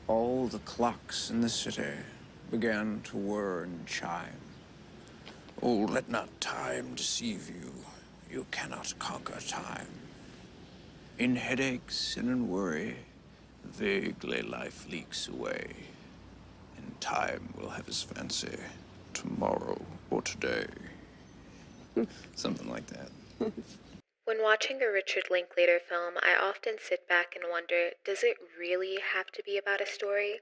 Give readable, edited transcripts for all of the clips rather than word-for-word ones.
All the clocks in the city began to whir and chime. Oh, let not time deceive you. You cannot conquer time. In headaches and in worry, vaguely life leaks away. And time will have his fancy tomorrow or today. Something like that. When watching a Richard Linklater film, I often sit back and wonder, does it really have to be about a story?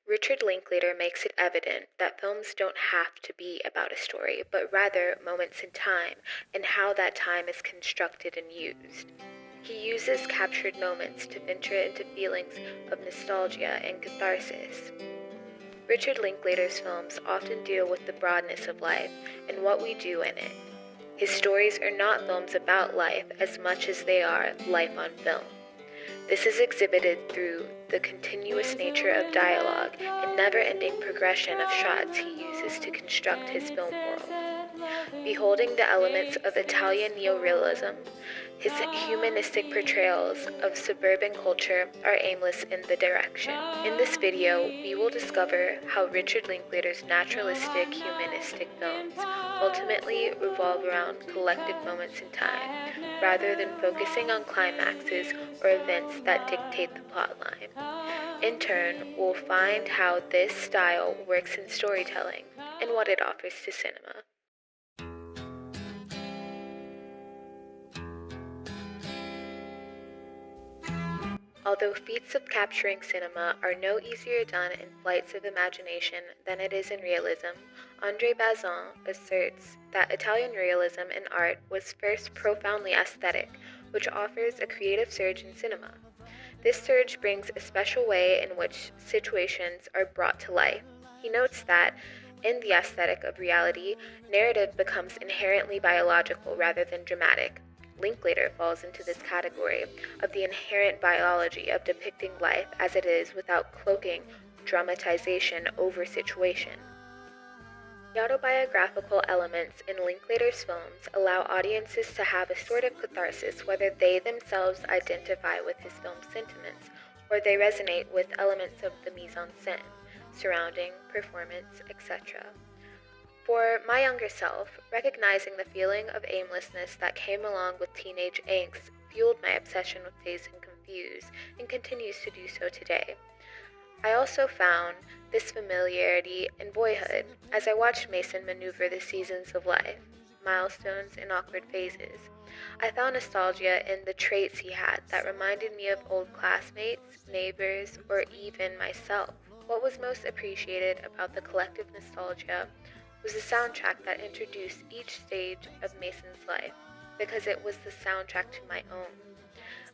Richard Linklater makes it evident that films don't have to be about a story, but rather moments in time and how that time is constructed and used. He uses captured moments to venture into feelings of nostalgia and catharsis. Richard Linklater's films often deal with the broadness of life and what we do in it. His stories are not films about life as much as they are life on film. This is exhibited through the continuous nature of dialogue and never-ending progression of shots he uses to construct his film world. Beholding the elements of Italian neorealism, his humanistic portrayals of suburban culture are aimless in the direction. In this video, we will discover how Richard Linklater's naturalistic humanistic films ultimately revolve around collective moments in time, rather than focusing on climaxes or events that dictate the plotline. In turn, we'll find how this style works in storytelling and what it offers to cinema. Although feats of capturing cinema are no easier done in flights of imagination than it is in realism, André Bazin asserts that Italian realism in art was first profoundly aesthetic, which offers a creative surge in cinema. This surge brings a special way in which situations are brought to life. He notes that, in the aesthetic of reality, narrative becomes inherently biological rather than dramatic. Linklater falls into this category of the inherent biology of depicting life as it is without cloaking dramatization over situation. The autobiographical elements in Linklater's films allow audiences to have a sort of catharsis whether they themselves identify with his film's sentiments or they resonate with elements of the mise-en-scène, surrounding, performance, etc. For my younger self, recognizing the feeling of aimlessness that came along with teenage angst fueled my obsession with Dazed and Confused and continues to do so today. I also found this familiarity in Boyhood as I watched Mason maneuver the seasons of life, milestones and awkward phases. I found nostalgia in the traits he had that reminded me of old classmates, neighbors, or even myself. What was most appreciated about the collective nostalgia was the soundtrack that introduced each stage of Mason's life, because it was the soundtrack to my own.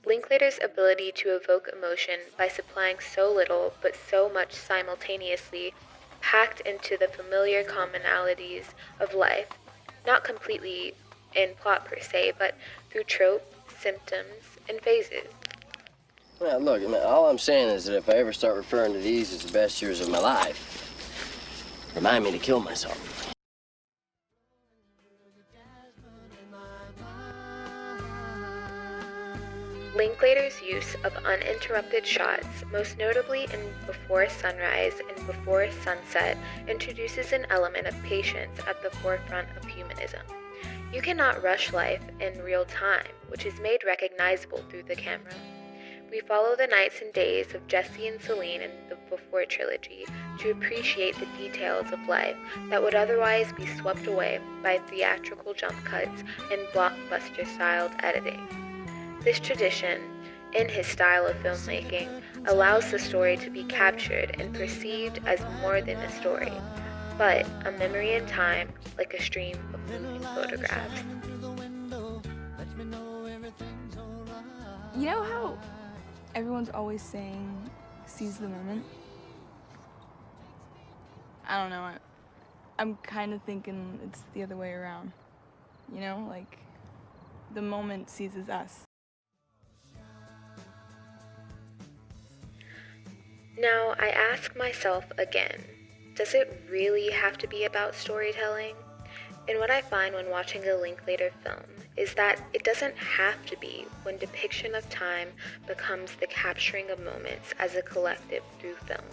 Linklater's ability to evoke emotion by supplying so little but so much simultaneously, packed into the familiar commonalities of life, not completely in plot per se, but through trope, symptoms, and phases. Well, look, all I'm saying is that if I ever start referring to these as the best years of my life, remind me to kill myself. Linklater's use of uninterrupted shots, most notably in Before Sunrise and Before Sunset, introduces an element of patience at the forefront of humanism. You cannot rush life in real time, which is made recognizable through the camera. We follow the nights and days of Jesse and Celine in the Before trilogy to appreciate the details of life that would otherwise be swept away by theatrical jump cuts and blockbuster-styled editing. This tradition, in his style of filmmaking, allows the story to be captured and perceived as more than a story, but a memory in time, like a stream of moving photographs. You know how everyone's always saying, seize the moment? I don't know, I'm kind of thinking it's the other way around. You know, like, the moment seizes us. Now, I ask myself again, does it really have to be about storytelling? And what I find when watching a Linklater film is that it doesn't have to be when depiction of time becomes the capturing of moments as a collective through film.